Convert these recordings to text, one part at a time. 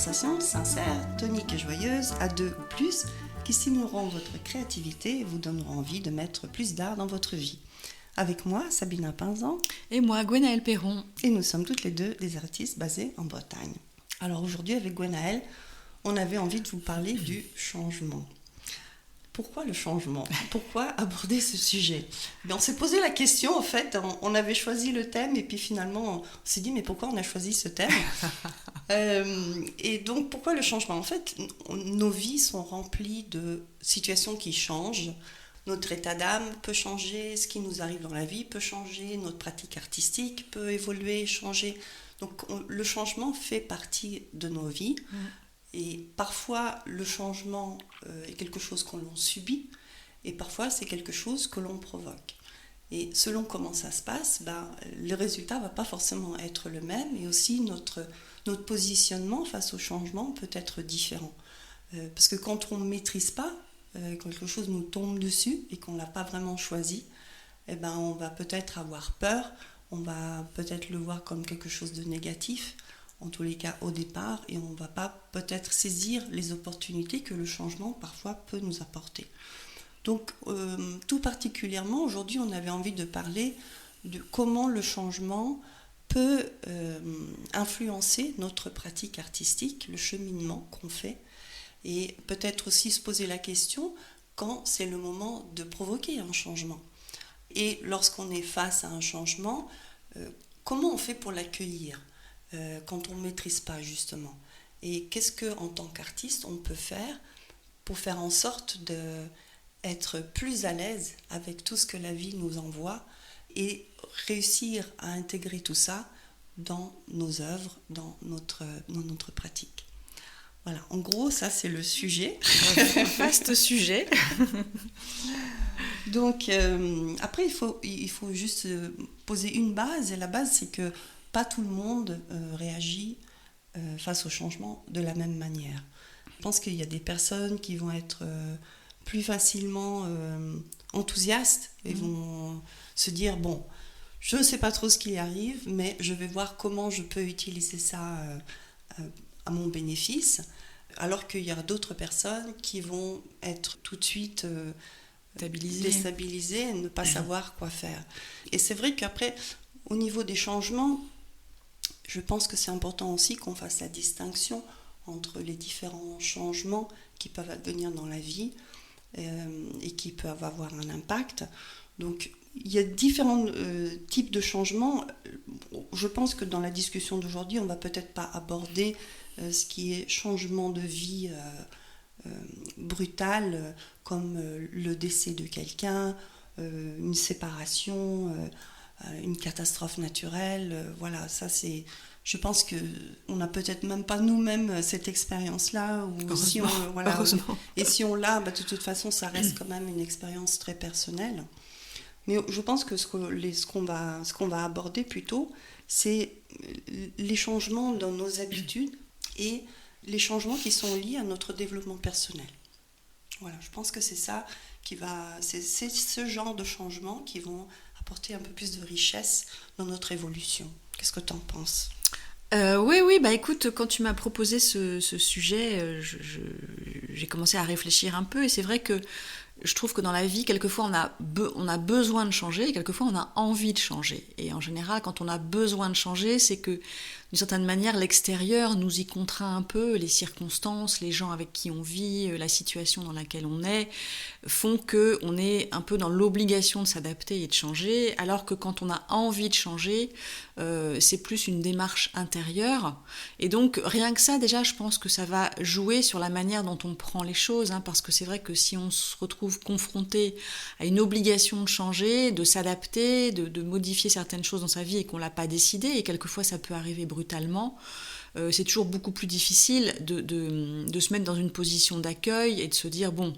conversations sincères, toniques et joyeuses, à deux ou plus, qui stimuleront votre créativité et vous donneront envie de mettre plus d'art dans votre vie. Avec moi, Sabina Pinzan. Et moi, Gwenaëlle Perron. Et nous sommes toutes les deux des artistes basés en Bretagne. Alors aujourd'hui, avec Gwenaëlle, on avait envie de vous parler du changement. Pourquoi le changement ? Pourquoi aborder ce sujet ? On s'est posé la question, en fait, on avait choisi le thème et puis finalement on s'est dit mais pourquoi on a choisi ce thème ? Et donc pourquoi le changement ? En fait, nos vies sont remplies de situations qui changent. Notre état d'âme peut changer, ce qui nous arrive dans la vie peut changer, notre pratique artistique peut évoluer, changer. Donc le changement fait partie de nos vies. Et parfois, le changement est quelque chose que l'on subit et parfois, c'est quelque chose que l'on provoque. Et selon comment ça se passe, le résultat ne va pas forcément être le même et aussi notre positionnement face au changement peut être différent. Parce que quand on ne maîtrise pas, quelque chose nous tombe dessus et qu'on ne l'a pas vraiment choisi, on va peut-être avoir peur, on va peut-être le voir comme quelque chose de négatif, en tous les cas au départ, et on ne va pas peut-être saisir les opportunités que le changement parfois peut nous apporter. Donc tout particulièrement, aujourd'hui on avait envie de parler de comment le changement peut influencer notre pratique artistique, le cheminement qu'on fait, et peut-être aussi se poser la question quand c'est le moment de provoquer un changement. Et lorsqu'on est face à un changement, comment on fait pour l'accueillir ? Quand on ne maîtrise pas justement. Et qu'est-ce qu'en tant qu'artiste on peut faire pour faire en sorte d'être plus à l'aise avec tout ce que la vie nous envoie et réussir à intégrer tout ça dans nos œuvres, dans notre pratique. Voilà, en gros, ça c'est le sujet. Vaste sujet. Donc, après, il faut juste poser une base, et la base c'est que pas tout le monde réagit face au changement de la même manière. Je pense qu'il y a des personnes qui vont être plus facilement enthousiastes et vont se dire bon, je ne sais pas trop ce qui arrive, mais je vais voir comment je peux utiliser ça à mon bénéfice, alors qu'il y a d'autres personnes qui vont être tout de suite déstabilisées et ne pas savoir quoi faire. Et c'est vrai qu'après, au niveau des changements, je pense que c'est important aussi qu'on fasse la distinction entre les différents changements qui peuvent advenir dans la vie et qui peuvent avoir un impact. Donc, il y a différents types de changements. Je pense que dans la discussion d'aujourd'hui, on ne va peut-être pas aborder ce qui est changement de vie brutal, comme le décès de quelqu'un, une séparation, une catastrophe naturelle, voilà, ça c'est... Je pense qu'on n'a peut-être même pas nous-mêmes cette expérience-là, ou si on, et si on l'a, de toute façon, ça reste quand même une expérience très personnelle. Mais je pense que ce qu'on va aborder plutôt, c'est les changements dans nos habitudes et les changements qui sont liés à notre développement personnel. Voilà, je pense que c'est ça c'est ce genre de changements qui vont apporter un peu plus de richesse dans notre évolution. Qu'est-ce que tu en penses ? Oui, écoute, quand tu m'as proposé ce sujet, j'ai commencé à réfléchir un peu, et c'est vrai que je trouve que dans la vie, quelquefois on a besoin de changer, et quelquefois on a envie de changer. Et en général, quand on a besoin de changer, c'est que d'une certaine manière, l'extérieur nous y contraint un peu, les circonstances, les gens avec qui on vit, la situation dans laquelle on est, font qu'on est un peu dans l'obligation de s'adapter et de changer, alors que quand on a envie de changer, c'est plus une démarche intérieure. Et donc, rien que ça, déjà, je pense que ça va jouer sur la manière dont on prend les choses, parce que c'est vrai que si on se retrouve confronté à une obligation de changer, de s'adapter, de modifier certaines choses dans sa vie et qu'on ne l'a pas décidé, et quelquefois ça peut arriver brutalement, c'est toujours beaucoup plus difficile de se mettre dans une position d'accueil et de se dire bon,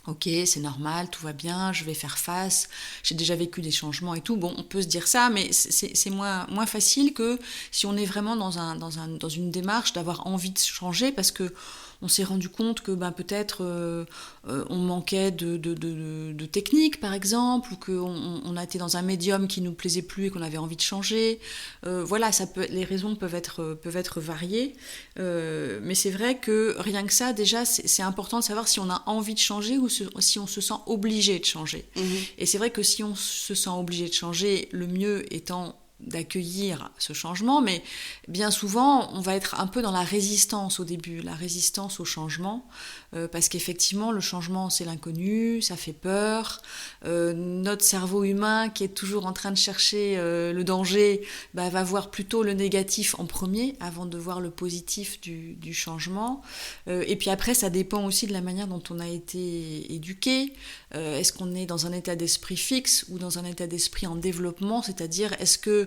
ok, c'est normal, tout va bien, je vais faire face, j'ai déjà vécu des changements et tout. Bon, on peut se dire ça, mais c'est moins facile que si on est vraiment dans une démarche d'avoir envie de changer, parce que on s'est rendu compte que peut-être on manquait de technique, par exemple, ou qu'on a été dans un médium qui nous plaisait plus et qu'on avait envie de changer. Voilà, les raisons peuvent être variées, mais c'est vrai que rien que ça, déjà, c'est important de savoir si on a envie de changer ou si on se sent obligé de changer. Et c'est vrai que si on se sent obligé de changer, le mieux étant d'accueillir ce changement, mais bien souvent on va être un peu dans la résistance au début, la résistance au changement, parce qu'effectivement le changement c'est l'inconnu, ça fait peur, notre cerveau humain qui est toujours en train de chercher le danger, va voir plutôt le négatif en premier avant de voir le positif du changement, et puis après ça dépend aussi de la manière dont on a été éduqué. Est-ce qu'on est dans un état d'esprit fixe ou dans un état d'esprit en développement, c'est-à-dire est-ce que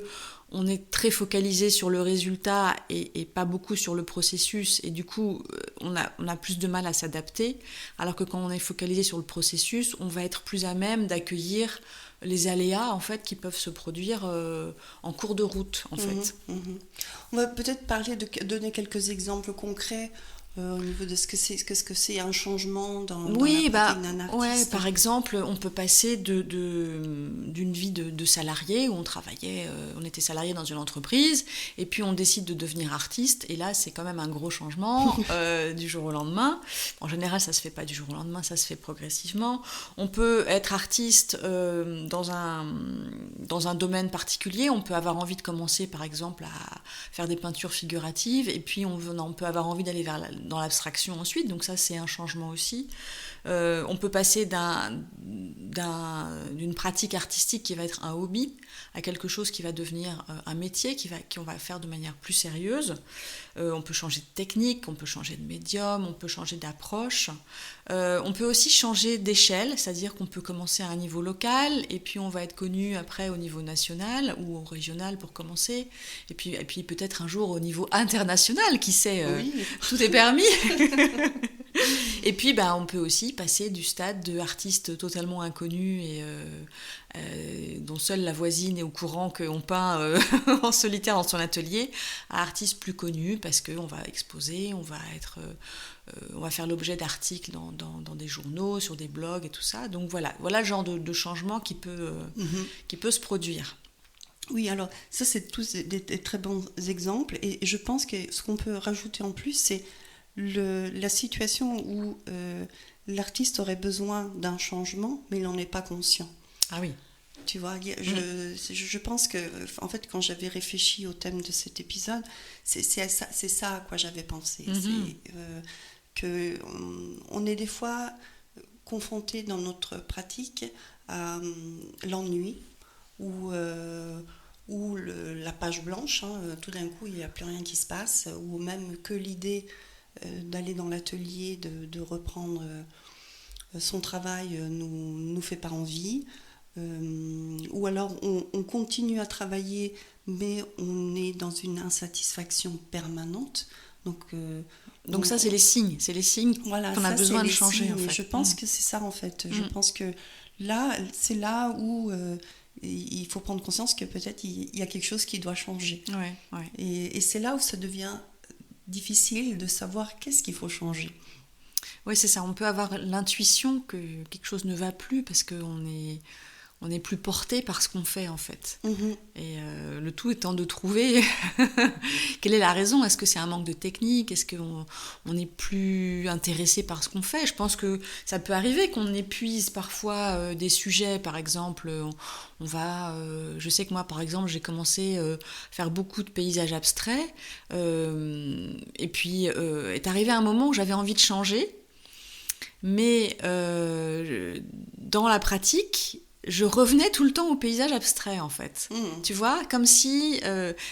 on est très focalisé sur le résultat et pas beaucoup sur le processus, et du coup on a plus de mal à s'adapter, alors que quand on est focalisé sur le processus, on va être plus à même d'accueillir les aléas en fait qui peuvent se produire en cours de route en fait. On va peut-être donner quelques exemples concrets au niveau de ce que c'est un changement dans la pratique d'un artiste. Ouais, par exemple, on peut passer d'une vie de salarié où on travaillait, on était salarié dans une entreprise, et puis on décide de devenir artiste, et là c'est quand même un gros changement du jour au lendemain. En général, ça se fait pas du jour au lendemain, ça se fait progressivement. On peut être artiste dans un domaine particulier, on peut avoir envie de commencer par exemple à faire des peintures figuratives, et puis on peut avoir envie d'aller dans l'abstraction ensuite, donc ça c'est un changement aussi. On peut passer d'une pratique artistique qui va être un hobby à quelque chose qui va devenir un métier qu'on va faire de manière plus sérieuse. On peut changer de technique, on peut changer de médium, on peut changer d'approche. On peut aussi changer d'échelle, c'est-à-dire qu'on peut commencer à un niveau local et puis on va être connu après au niveau national ou au régional pour commencer, et puis peut-être un jour au niveau international, qui sait, oui. Tout est permis. Et puis on peut aussi passer du stade de artiste totalement inconnu et dont seule la voisine est au courant qu'on peint en solitaire dans son atelier, à artiste plus connu parce qu'on va exposer, on va faire l'objet d'articles dans des journaux, sur des blogs et tout ça. Donc voilà le genre de changement qui peut se produire. Oui, alors ça c'est tous des très bons exemples, et je pense que ce qu'on peut rajouter en plus, c'est la situation où l'artiste aurait besoin d'un changement, mais il n'en est pas conscient. Ah oui. Tu vois, je pense que, en fait, quand j'avais réfléchi au thème de cet épisode, c'est ça à quoi j'avais pensé. C'est qu'on est des fois confronté dans notre pratique à l'ennui ou la page blanche, tout d'un coup il n'y a plus rien qui se passe, ou même que l'idée d'aller dans l'atelier, de reprendre son travail nous fait pas envie, ou alors on continue à travailler mais on est dans une insatisfaction permanente, donc ça c'est les signes voilà, qu'on a besoin de changer en fait. Je pense que c'est ça en fait. Je pense que là c'est là où il faut prendre conscience que peut-être il y a quelque chose qui doit changer. Ouais. Et c'est là où ça devient difficile de savoir qu'est-ce qu'il faut changer. Oui, c'est ça. On peut avoir l'intuition que quelque chose ne va plus parce qu'on est plus porté par ce qu'on fait en fait. Et le tout étant de trouver quelle est la raison. Est-ce que c'est un manque de technique? Est-ce qu'on est plus intéressé par ce qu'on fait? Je pense que ça peut arriver qu'on épuise parfois des sujets. Par exemple, je sais que moi par exemple j'ai commencé à faire beaucoup de paysages abstraits, et puis est arrivé un moment où j'avais envie de changer, mais dans la pratique je revenais tout le temps au paysage abstrait en fait. Tu vois, comme si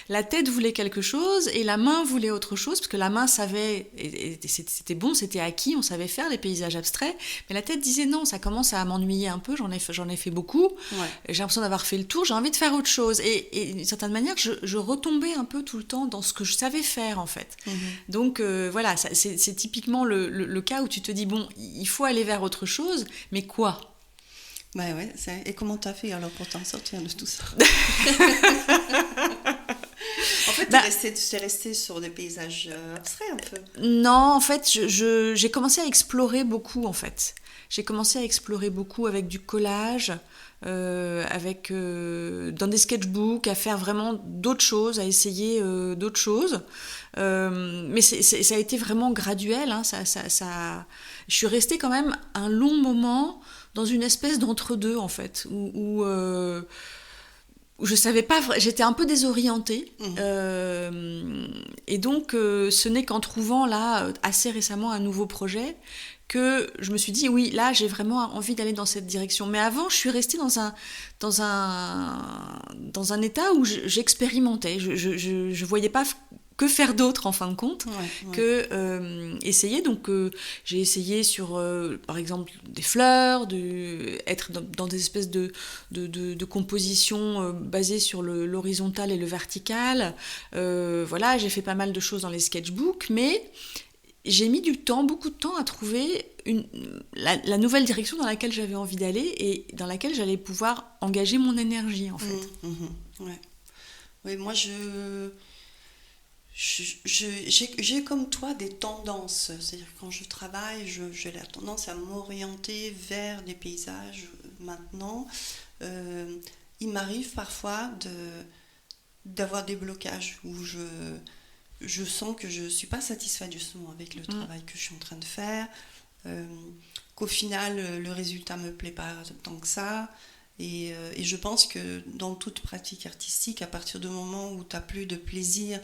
la tête voulait quelque chose et la main voulait autre chose, parce que la main savait, et c'était bon, c'était acquis, on savait faire les paysages abstraits, mais la tête disait non, ça commence à m'ennuyer un peu, j'en ai fait beaucoup, j'ai l'impression d'avoir fait le tour, j'ai envie de faire autre chose, et d'une certaine manière je retombais un peu tout le temps dans ce que je savais faire en fait. Donc voilà, c'est typiquement le cas où tu te dis bon, il faut aller vers autre chose, mais quoi? Ouais, et comment t'as fait alors pour t'en sortir de tout ça? En fait, t'es resté sur des paysages abstraits un peu. Non, en fait, j'ai commencé à explorer beaucoup, en fait. J'ai commencé à explorer beaucoup avec du collage, dans des sketchbooks, à faire vraiment d'autres choses, à essayer d'autres choses. Mais ça a été vraiment graduel. Hein, je suis restée quand même un long moment dans une espèce d'entre-deux, en fait, où je savais pas, j'étais un peu désorientée. Et donc, ce n'est qu'en trouvant là, assez récemment, un nouveau projet, que je me suis dit, oui, là, j'ai vraiment envie d'aller dans cette direction. Mais avant, je suis restée dans un état où j'expérimentais. Je voyais pas que faire d'autre en fin de compte que essayer. Donc j'ai essayé sur par exemple des fleurs, être dans des espèces de compositions basées sur l'horizontal et le vertical. Voilà, j'ai fait pas mal de choses dans les sketchbooks, mais j'ai mis beaucoup de temps à trouver la nouvelle direction dans laquelle j'avais envie d'aller et dans laquelle j'allais pouvoir engager mon énergie en fait. Ouais. Oui, moi j'ai comme toi des tendances, c'est-à-dire que quand je travaille, j'ai la tendance à m'orienter vers des paysages maintenant. Il m'arrive parfois d'avoir des blocages où je sens que je ne suis pas satisfaite justement avec le travail que je suis en train de faire, qu'au final le résultat ne me plaît pas tant que ça. Et je pense que dans toute pratique artistique, à partir du moment où tu n'as plus de plaisir,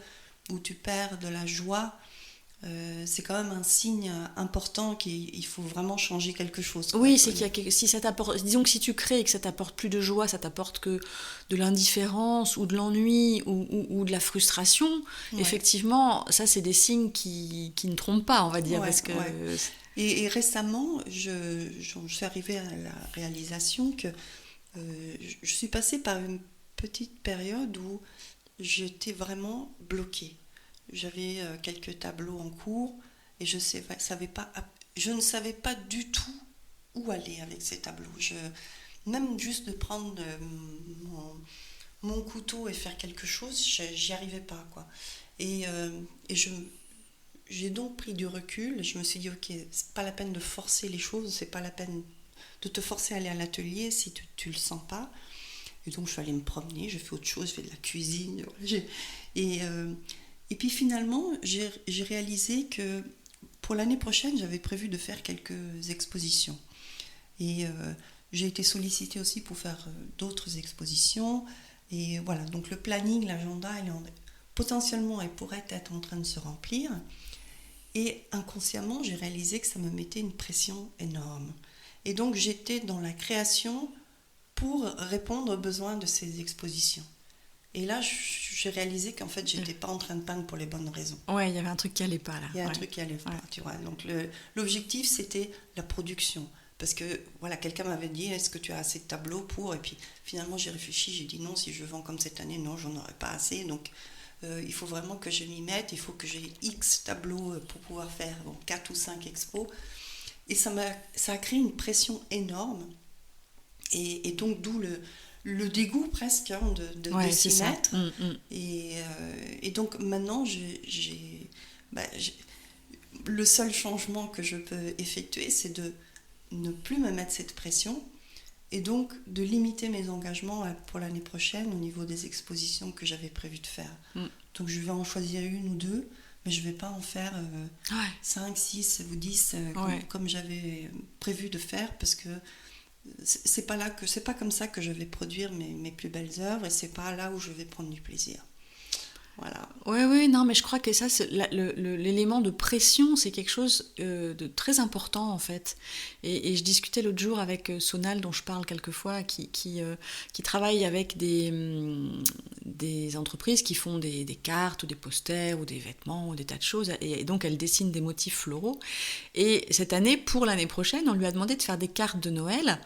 où tu perds de la joie, c'est quand même un signe important qu'il faut vraiment changer quelque chose. Oui, c'est si ça t'apporte, disons que si tu crées et que ça t'apporte plus de joie, ça t'apporte que de l'indifférence ou de l'ennui ou de la frustration, effectivement, ça c'est des signes qui ne trompent pas, on va dire. Parce que... Et récemment, je suis arrivée à la réalisation que je suis passée par une petite période où j'étais vraiment bloquée. J'avais quelques tableaux en cours et je ne savais pas du tout où aller avec ces tableaux. Même juste de prendre mon couteau et faire quelque chose, j'y arrivais pas, quoi. Et j'ai donc pris du recul et je me suis dit, ok, c'est pas la peine de forcer les choses, c'est pas la peine de te forcer à aller à l'atelier si tu le sens pas. Et donc je suis allée me promener, j'ai fait autre chose, j'ai fait de la cuisine. Et puis finalement, j'ai réalisé que pour l'année prochaine, j'avais prévu de faire quelques expositions. Et j'ai été sollicitée aussi pour faire d'autres expositions. Et voilà, donc le planning, l'agenda, potentiellement, elle pourrait être en train de se remplir. Et inconsciemment, j'ai réalisé que ça me mettait une pression énorme. Et donc j'étais dans la création pour répondre aux besoins de ces expositions. Et là, j'ai réalisé qu'en fait, j'étais pas en train de peindre pour les bonnes raisons. Ouais, il y avait un truc qui allait pas là. Il y a un truc qui allait pas, tu vois. Donc l'objectif, c'était la production. Parce que voilà, quelqu'un m'avait dit, est-ce que tu as assez de tableaux pour... Et puis finalement, j'ai réfléchi, j'ai dit non, si je vends comme cette année, non, j'en aurais pas assez. Donc il faut vraiment que je m'y mette, il faut que j'ai X tableaux pour pouvoir faire 4 ou 5 expos. Et ça a créé une pression énorme. Et donc d'où le dégoût presque de s'y mettre. Et donc maintenant, le seul changement que je peux effectuer, c'est de ne plus me mettre cette pression et donc de limiter mes engagements pour l'année prochaine au niveau des expositions que j'avais prévu de faire. Donc je vais en choisir une ou deux, mais je ne vais pas en faire 5, 6 ou 10 comme j'avais prévu de faire, parce que c'est pas comme ça que je vais produire mes plus belles œuvres, et c'est pas là où je vais prendre du plaisir. Voilà. Oui, non, mais je crois que ça, l'élément de pression, c'est quelque chose de très important en fait. Et je discutais l'autre jour avec Sonal, dont je parle quelquefois, qui travaille avec des entreprises qui font des cartes ou des posters ou des vêtements ou des tas de choses. Et donc elle dessine des motifs floraux. Et cette année, pour l'année prochaine, on lui a demandé de faire des cartes de Noël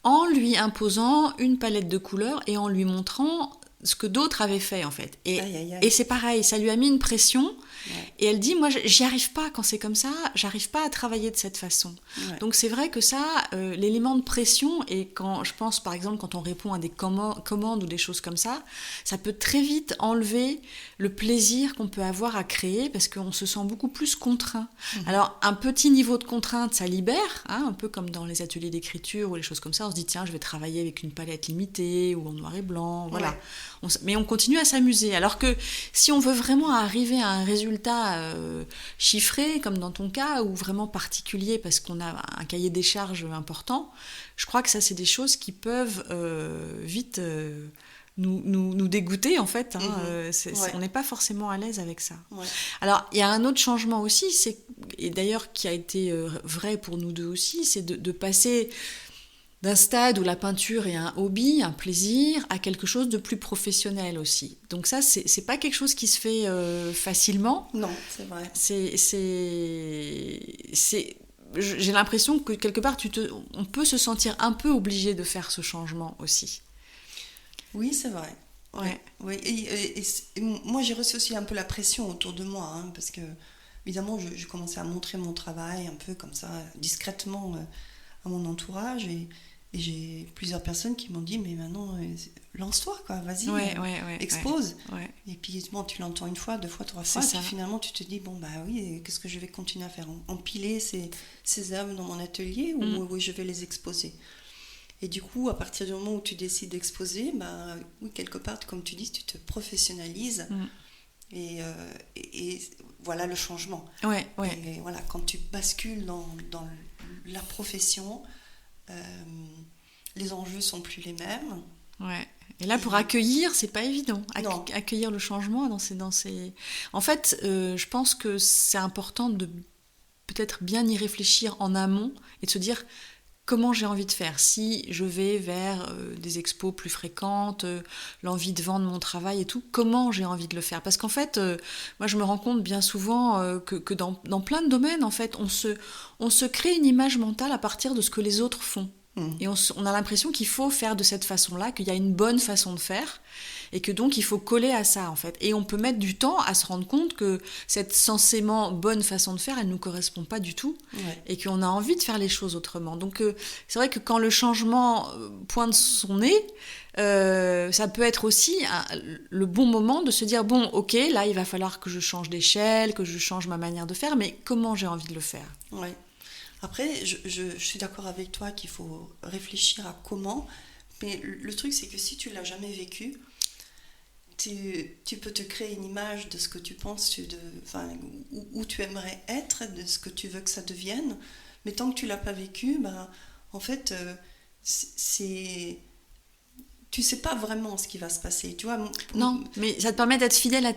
en lui imposant une palette de couleurs et en lui montrant ce que d'autres avaient fait en fait. Aïe, aïe, aïe. Et c'est pareil, ça lui a mis une pression. Ouais. Et elle dit, moi, j'y arrive pas quand c'est comme ça, j'arrive pas à travailler de cette façon. Ouais. Donc c'est vrai que ça, l'élément de pression, et quand je pense par exemple quand on répond à des commandes ou des choses comme ça peut très vite enlever le plaisir qu'on peut avoir à créer parce qu'on se sent beaucoup plus contraint. Alors un petit niveau de contrainte, ça libère, hein, un peu comme dans les ateliers d'écriture ou les choses comme ça, on se dit tiens, je vais travailler avec une palette limitée ou en noir et blanc, voilà. Ouais. Mais on continue à s'amuser. Alors que si on veut vraiment arriver à un résultat chiffré, comme dans ton cas, ou vraiment particulier parce qu'on a un cahier des charges important, je crois que ça, c'est des choses qui peuvent vite nous dégoûter, en fait. Hein. On n'est pas forcément à l'aise avec ça. Ouais. Alors, il y a un autre changement aussi, et d'ailleurs qui a été vrai pour nous deux aussi, c'est de passer d'un stade où la peinture est un hobby, un plaisir, à quelque chose de plus professionnel aussi. Donc ça, c'est pas quelque chose qui se fait facilement. Non, c'est vrai. J'ai l'impression que quelque part, on peut se sentir un peu obligé de faire ce changement aussi. Oui, c'est vrai. Ouais. Oui. Et moi, j'ai reçu aussi un peu la pression autour de moi, hein, parce que, évidemment, je commençais à montrer mon travail un peu comme ça, discrètement, à mon entourage, et j'ai plusieurs personnes qui m'ont dit mais maintenant lance-toi quoi, vas-y, expose. Ouais. Et puis bon, tu l'entends une fois, deux fois, trois fois, et puis finalement tu te dis bon bah oui, qu'est-ce que je vais continuer à faire, empiler ces œuvres dans mon atelier ou je vais les exposer. Et du coup, à partir du moment où tu décides d'exposer, bah oui, quelque part comme tu dis, tu te professionnalises. Et voilà le changement. Ouais. Et voilà, quand tu bascules dans la profession, les enjeux sont plus les mêmes. Ouais. Et là, pour accueillir, c'est pas évident. Accueillir le changement dans ces... En fait, je pense que c'est important de peut-être bien y réfléchir en amont et de se dire comment j'ai envie de faire. Si je vais vers des expos plus fréquentes, l'envie de vendre mon travail et tout, comment j'ai envie de le faire. Parce qu'en fait, moi je me rends compte bien souvent que dans plein de domaines, en fait, on se crée une image mentale à partir de ce que les autres font. Et on a l'impression qu'il faut faire de cette façon-là, qu'il y a une bonne façon de faire, et que donc il faut coller à ça en fait. Et on peut mettre du temps à se rendre compte que cette censément bonne façon de faire, elle ne nous correspond pas du tout, et qu'on a envie de faire les choses autrement. Donc c'est vrai que quand le changement pointe son nez, ça peut être aussi le bon moment de se dire bon ok, là il va falloir que je change d'échelle, que je change ma manière de faire, mais comment j'ai envie de le faire. Ouais. Après, je suis d'accord avec toi qu'il faut réfléchir à comment, mais le truc c'est que si tu l'as jamais vécu, tu peux te créer une image de ce que tu penses, où tu aimerais être, de ce que tu veux que ça devienne, mais tant que tu l'as pas vécu, ben, en fait, tu sais pas vraiment ce qui va se passer, tu vois. Non, mais ça te permet d'être fidèle à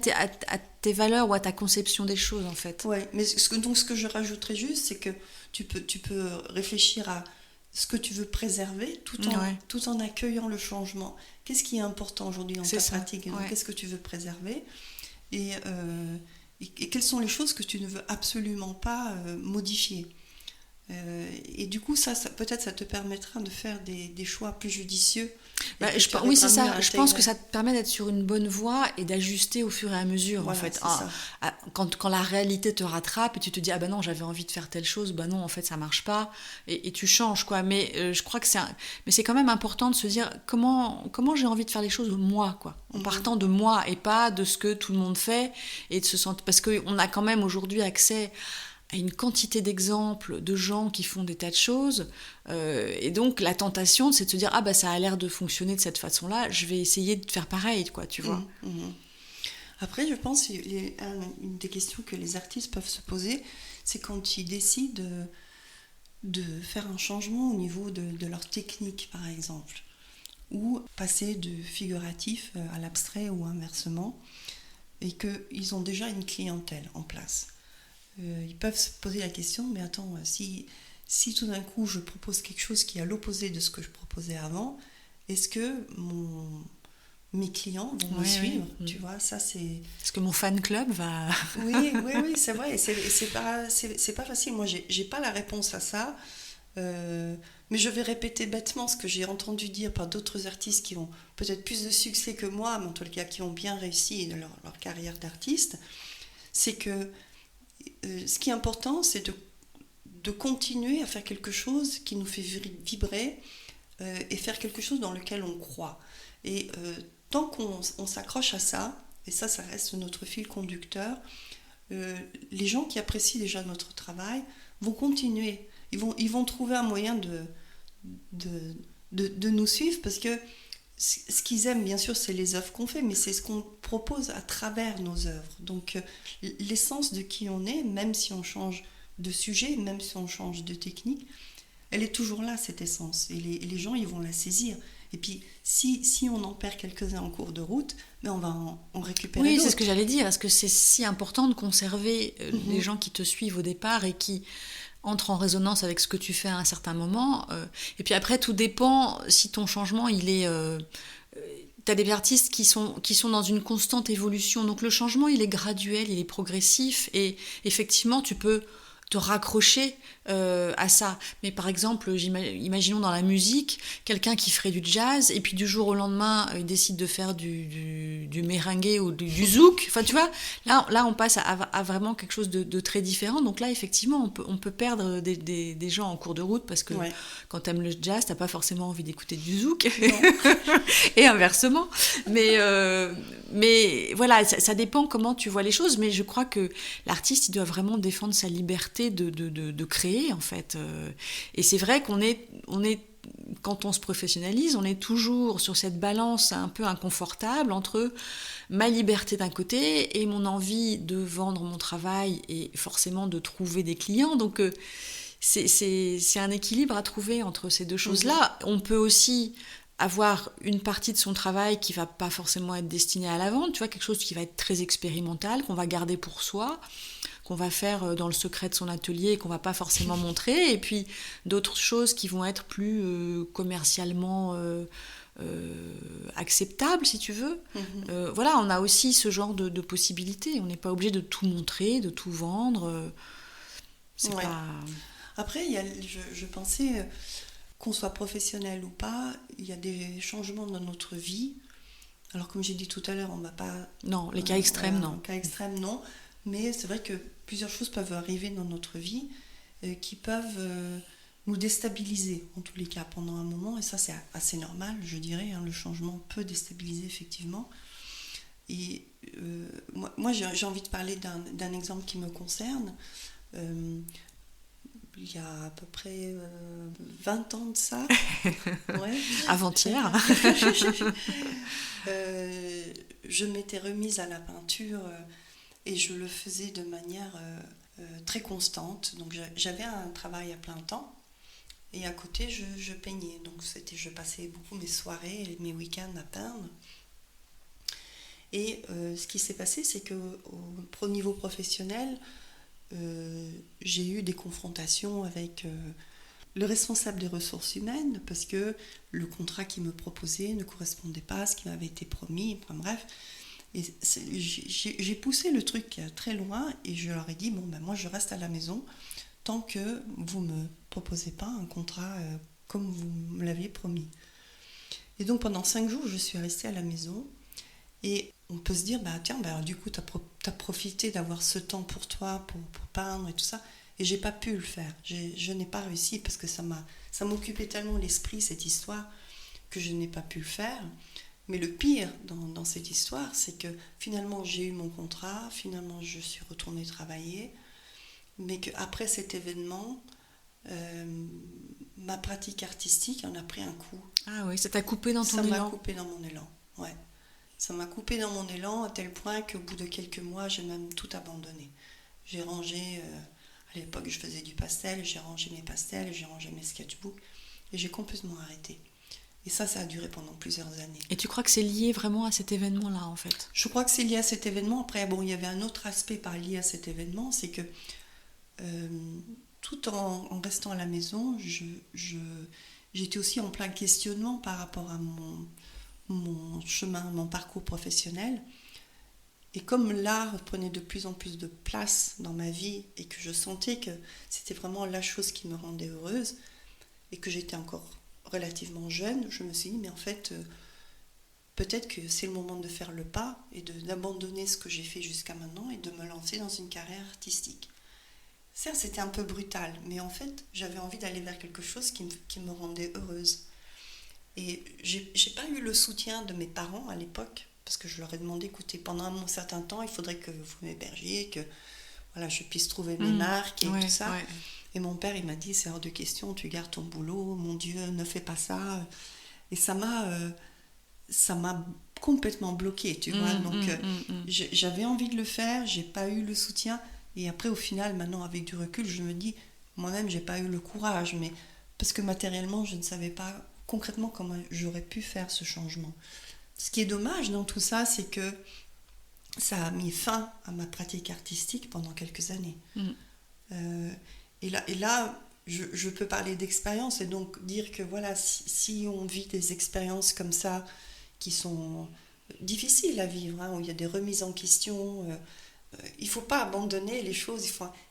tes valeurs ou à ta conception des choses, en fait. Ouais, mais ce que je rajouterais juste, c'est que tu peux réfléchir à ce que tu veux préserver tout en accueillant le changement. Qu'est-ce qui est important aujourd'hui dans ta pratique ? Qu'est-ce que tu veux préserver ? Et quelles sont les choses que tu ne veux absolument pas modifier ? Et du coup, ça peut-être ça te permettra de faire des choix plus judicieux. Oui, c'est ça. Je pense que ça te permet d'être sur une bonne voie et d'ajuster au fur et à mesure. Voilà, en fait. Ça. Quand la réalité te rattrape et tu te dis ah ben non, j'avais envie de faire telle chose, ben non, en fait ça marche pas, et tu changes quoi. Mais je crois que c'est quand même important de se dire comment j'ai envie de faire les choses moi quoi, en partant de moi et pas de ce que tout le monde fait, et de se sentir, parce qu'on a quand même aujourd'hui accès à une quantité d'exemples de gens qui font des tas de choses, et donc la tentation c'est de se dire ah bah ça a l'air de fonctionner de cette façon-là, je vais essayer de faire pareil quoi, tu vois. Après je pense une des questions que les artistes peuvent se poser, c'est quand ils décident de faire un changement au niveau de leur technique par exemple, ou passer du figuratif à l'abstrait ou inversement, et qu'ils ont déjà une clientèle en place. Ils peuvent se poser la question, mais attends, si tout d'un coup je propose quelque chose qui est à l'opposé de ce que je proposais avant, est-ce que mes clients vont me suivre, tu vois, ça c'est... Est-ce que mon fan club va... oui, c'est vrai, c'est pas facile. Moi, j'ai pas la réponse à ça. Mais je vais répéter bêtement ce que j'ai entendu dire par d'autres artistes qui ont peut-être plus de succès que moi, mais en tout cas qui ont bien réussi dans leur carrière d'artiste. C'est que ce qui est important, c'est de continuer à faire quelque chose qui nous fait vibrer et faire quelque chose dans lequel on croit. Et tant qu'on s'accroche à ça, et ça reste notre fil conducteur, les gens qui apprécient déjà notre travail vont continuer. Ils vont trouver un moyen de nous suivre, parce que ce qu'ils aiment, bien sûr, c'est les œuvres qu'on fait, mais c'est ce qu'on propose à travers nos œuvres. Donc, l'essence de qui on est, même si on change de sujet, même si on change de technique, elle est toujours là, cette essence. Et les gens, ils vont la saisir. Et puis, si on en perd quelques-uns en cours de route, mais on va en récupérer d'autres. Oui, c'est ce que j'allais dire. Est-ce que c'est si important de conserver les gens qui te suivent au départ et qui entrent en résonance avec ce que tu fais à un certain moment. Et puis après, tout dépend si ton changement, il est... T'as des artistes qui sont dans une constante évolution. Donc le changement, il est graduel, il est progressif. Et effectivement, tu peux te raccrocher à ça. Mais par exemple, imaginons dans la musique, quelqu'un qui ferait du jazz, et puis du jour au lendemain, il décide de faire du merengue ou du zouk. Enfin, tu vois, là on passe à vraiment quelque chose de très différent. Donc là, effectivement, on peut perdre des gens en cours de route, parce que quand t'aimes le jazz, t'as pas forcément envie d'écouter du zouk. Et inversement. Mais voilà, ça dépend comment tu vois les choses. Mais je crois que l'artiste, il doit vraiment défendre sa liberté de créer, en fait. Et c'est vrai qu'on est, quand on se professionnalise, on est toujours sur cette balance un peu inconfortable entre ma liberté d'un côté et mon envie de vendre mon travail et forcément de trouver des clients. Donc c'est un équilibre à trouver entre ces deux choses-là. On peut aussi avoir une partie de son travail qui va pas forcément être destinée à la vente, tu vois, quelque chose qui va être très expérimental, qu'on va garder pour soi, qu'on va faire dans le secret de son atelier et qu'on va pas forcément montrer, et puis d'autres choses qui vont être plus commercialement acceptables, si tu veux. Voilà, on a aussi ce genre de possibilités. On n'est pas obligé de tout montrer, de tout vendre. C'est pas... Après, je pensais... qu'on soit professionnel ou pas, il y a des changements dans notre vie. Alors, comme j'ai dit tout à l'heure, on ne va pas... Non, les cas extrêmes, non. Les cas extrêmes, non. Mais c'est vrai que plusieurs choses peuvent arriver dans notre vie qui peuvent nous déstabiliser, en tous les cas, pendant un moment. Et ça, c'est assez normal, je dirais. Le changement peut déstabiliser, effectivement. Et moi j'ai envie de parler d'un exemple qui me concerne. Il y a à peu près 20 ans de ça. Ouais. Avant-hier. Je m'étais remise à la peinture et je le faisais de manière très constante. Donc j'avais un travail à plein temps et à côté je peignais. Donc je passais beaucoup mes soirées et mes week-ends à peindre. Et ce qui s'est passé, c'est qu'au niveau professionnel, j'ai eu des confrontations avec le responsable des ressources humaines, parce que le contrat qu'il me proposait ne correspondait pas à ce qui m'avait été promis, enfin bref. Et j'ai poussé le truc très loin et je leur ai dit, moi je reste à la maison tant que vous ne me proposez pas un contrat comme vous me l'aviez promis. Et donc pendant 5 jours, je suis restée à la maison. Et on peut se dire, du coup, t'as profité d'avoir ce temps pour toi, pour peindre et tout ça. Et j'ai pas pu le faire. Je n'ai pas réussi parce que ça m'occupait tellement l'esprit, cette histoire, que je n'ai pas pu le faire. Mais le pire dans cette histoire, c'est que finalement, j'ai eu mon contrat, finalement, je suis retournée travailler, mais qu'après cet événement, ma pratique artistique en a pris un coup. Ah oui, ça t'a coupé dans ton élan. Ça m'a coupé dans mon élan, ouais. Ça m'a coupé dans mon élan à tel point qu'au bout de quelques mois, j'ai même tout abandonné. J'ai rangé, à l'époque je faisais du pastel, j'ai rangé mes pastels, j'ai rangé mes sketchbooks et j'ai complètement arrêté. Et ça a duré pendant plusieurs années. Et tu crois que c'est lié vraiment à cet événement-là, en fait ? Je crois que c'est lié à cet événement. Après, il y avait un autre aspect lié à cet événement, c'est que tout en restant à la maison, j'étais aussi en plein questionnement par rapport à mon chemin, mon parcours professionnel. Et comme l'art prenait de plus en plus de place dans ma vie et que je sentais que c'était vraiment la chose qui me rendait heureuse, et que j'étais encore relativement jeune, je me suis dit, mais en fait, peut-être que c'est le moment de faire le pas et d'abandonner ce que j'ai fait jusqu'à maintenant et de me lancer dans une carrière artistique. Certes, c'était un peu brutal, mais en fait, j'avais envie d'aller vers quelque chose qui me rendait heureuse. Et j'ai pas eu le soutien de mes parents à l'époque, parce que je leur ai demandé, écoutez, pendant un certain temps, il faudrait que vous m'hébergiez, que voilà, je puisse trouver mes marques et tout ça. Ouais. Et mon père, il m'a dit, c'est hors de question, tu gardes ton boulot, mon Dieu, ne fais pas ça. Et ça m'a complètement bloquée, tu vois. Donc, j'avais envie de le faire, j'ai pas eu le soutien. Et après, au final, maintenant, avec du recul, je me dis, moi-même, j'ai pas eu le courage, mais parce que matériellement, je ne savais pas concrètement comment j'aurais pu faire ce changement. Ce qui est dommage dans tout ça, c'est que ça a mis fin à ma pratique artistique pendant quelques années. Et là je peux parler d'expérience et donc dire que voilà, si on vit des expériences comme ça qui sont difficiles à vivre, hein, où il y a des remises en question, il ne faut pas abandonner les choses,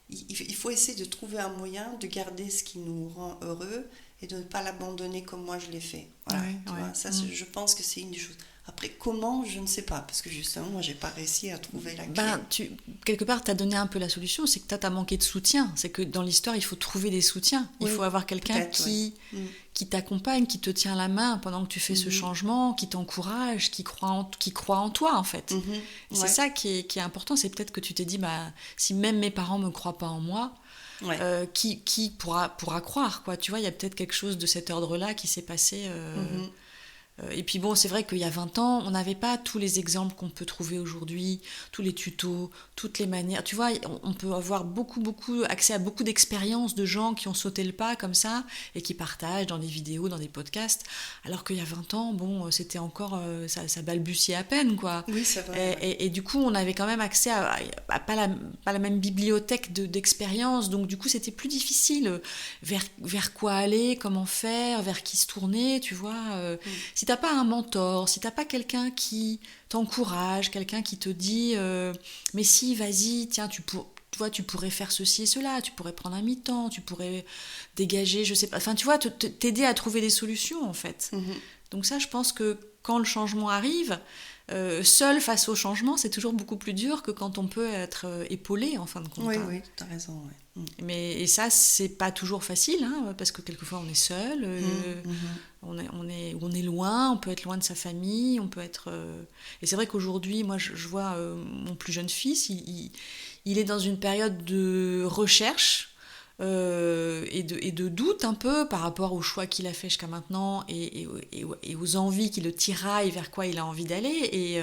il faut essayer de trouver un moyen de garder ce qui nous rend heureux et de ne pas l'abandonner comme moi je l'ai fait. Voilà, tu vois, ça, je pense que c'est une des choses. Après, comment, je ne sais pas, parce que justement, moi, je n'ai pas réussi à trouver la clé. Quelque part, tu as donné un peu la solution, c'est que tu as manqué de soutien. C'est que dans l'histoire, il faut trouver des soutiens. Il faut avoir quelqu'un qui t'accompagne, qui te tient la main pendant que tu fais ce changement, qui t'encourage, qui croit en toi, en fait. C'est ça qui est important. C'est peut-être que tu t'es dit, si même mes parents ne me croient pas en moi, qui pourra croire, quoi. Tu vois, il y a peut-être quelque chose de cet ordre-là qui s'est passé... Et puis bon, c'est vrai qu'il y a 20 ans, on n'avait pas tous les exemples qu'on peut trouver aujourd'hui, tous les tutos, toutes les manières. Tu vois, on peut avoir beaucoup accès à beaucoup d'expériences de gens qui ont sauté le pas comme ça et qui partagent dans des vidéos, dans des podcasts. Alors qu'il y a 20 ans, bon, c'était encore... ça balbutiait à peine, quoi. Oui, c'est vrai. Et du coup, on avait quand même accès à pas la même bibliothèque d'expériences. Donc du coup, c'était plus difficile. Vers quoi aller, comment faire, vers qui se tourner, tu vois. Si t'as pas un mentor, si t'as pas quelqu'un qui t'encourage, quelqu'un qui te dit mais si, vas-y, tiens, tu pourrais faire ceci et cela, tu pourrais prendre un mi-temps, tu pourrais dégager, je sais pas, enfin tu vois, t'aider à trouver des solutions en fait. Donc ça, je pense que quand le changement arrive, seul face au changement, c'est toujours beaucoup plus dur que quand on peut être épaulé en fin de compte. Oui, t'as raison, ouais. Et ça, c'est pas toujours facile, hein, parce que quelquefois on est seul, on est loin, on peut être loin de sa famille, on peut être... Et c'est vrai qu'aujourd'hui, moi je vois mon plus jeune fils, il est dans une période de recherche et de doute un peu par rapport au choix qu'il a fait jusqu'à maintenant et aux envies qui le tiraillent vers quoi il a envie d'aller.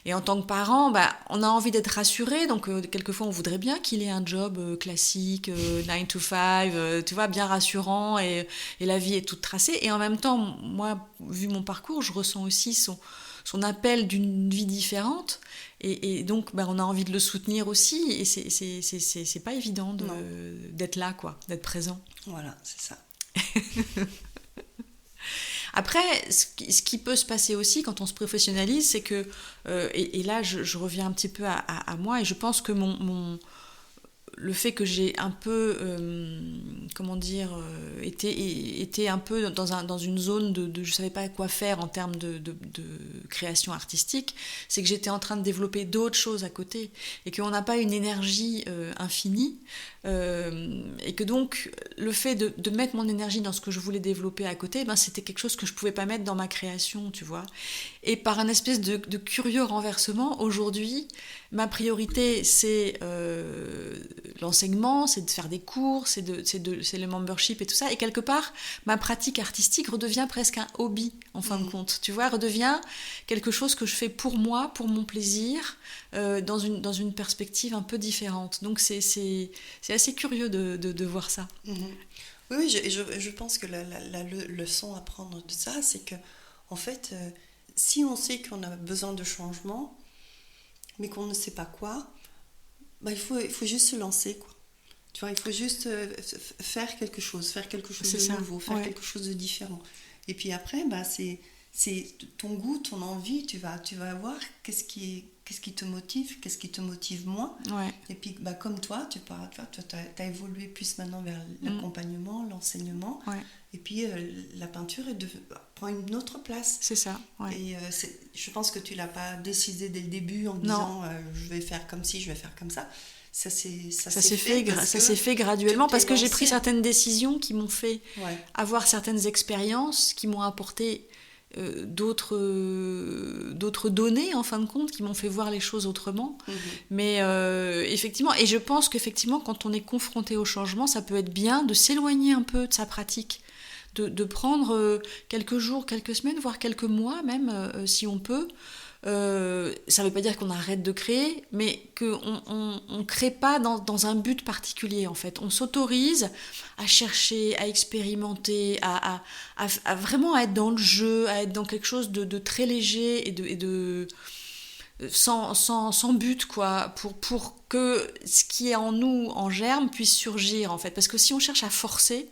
Et en tant que parent, on a envie d'être rassuré, donc quelquefois on voudrait bien qu'il ait un job classique, 9 to 5, tu vois, bien rassurant, et la vie est toute tracée. Et en même temps, moi, vu mon parcours, je ressens aussi son appel d'une vie différente, et donc on a envie de le soutenir aussi, et c'est pas évident d'être là, quoi, d'être présent. Voilà, c'est ça. Après, ce qui peut se passer aussi quand on se professionnalise, c'est que, et là je reviens un petit peu à moi, et je pense que le fait que j'ai un peu, été un peu dans une zone de je savais pas quoi faire en termes de création artistique, c'est que j'étais en train de développer d'autres choses à côté, et qu'on n'a pas une énergie infinie, et que donc le fait de mettre mon énergie dans ce que je voulais développer à côté, c'était quelque chose que je pouvais pas mettre dans ma création, tu vois. Et par un espèce de curieux renversement, aujourd'hui, ma priorité, c'est l'enseignement, c'est de faire des cours, c'est le membership et tout ça. Et quelque part, ma pratique artistique redevient presque un hobby, en fin de compte. Tu vois, redevient quelque chose que je fais pour moi, pour mon plaisir, dans une perspective un peu différente. Donc c'est assez curieux de voir ça. Oui, je pense que la leçon à prendre de ça, c'est que, en fait, si on sait qu'on a besoin de changement, mais qu'on ne sait pas quoi, il faut juste se lancer, quoi. Tu vois, il faut juste faire quelque chose de nouveau, faire quelque chose de différent. Et puis après, c'est ton goût, ton envie, tu vas voir qu'est-ce qui te motive, qu'est-ce qui te motive moins. Ouais. Et puis, comme toi, tu as évolué plus maintenant vers l'accompagnement, l'enseignement. Ouais. Et puis, la peinture prend une autre place. C'est ça, ouais. Et je pense que tu ne l'as pas décidé dès le début en disant je vais faire comme ci, je vais faire comme ça. Ça s'est fait graduellement parce que j'ai pris certaines décisions qui m'ont fait avoir certaines expériences, qui m'ont apporté d'autres données en fin de compte, qui m'ont fait voir les choses autrement. Mais effectivement, et je pense qu'effectivement quand on est confronté au changement, ça peut être bien de s'éloigner un peu de sa pratique, de prendre quelques jours, quelques semaines, voire quelques mois même, si on peut. Ça ne veut pas dire qu'on arrête de créer, mais qu'on ne crée pas dans un but particulier, en fait. On s'autorise à chercher, à expérimenter, à vraiment être dans le jeu, à être dans quelque chose de très léger et sans but, quoi, pour que ce qui est en nous, en germe, puisse surgir, en fait. Parce que si on cherche à forcer,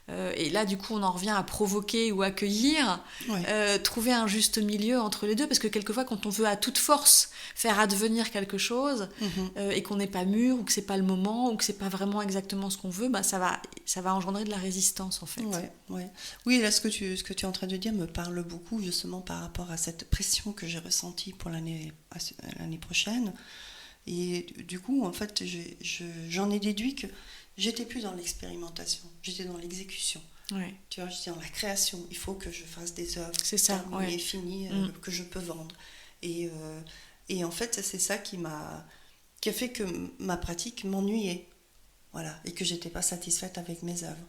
et là du coup on en revient à provoquer ou accueillir, trouver un juste milieu entre les deux, parce que quelquefois quand on veut à toute force faire advenir quelque chose et qu'on n'est pas mûr, ou que c'est pas le moment, ou que c'est pas vraiment exactement ce qu'on veut, ça va engendrer de la résistance en fait. Oui, là ce que tu es en train de dire me parle beaucoup justement par rapport à cette pression que j'ai ressentie pour l'année prochaine. Et du coup en fait j'en ai déduit que j'étais plus dans l'expérimentation, j'étais dans l'exécution. Tu vois, j'étais dans la création. Il faut que je fasse des œuvres terminées, finies, que je peux vendre. Et en fait, c'est ça qui a fait que ma pratique m'ennuyait. Voilà, et que j'étais pas satisfaite avec mes œuvres.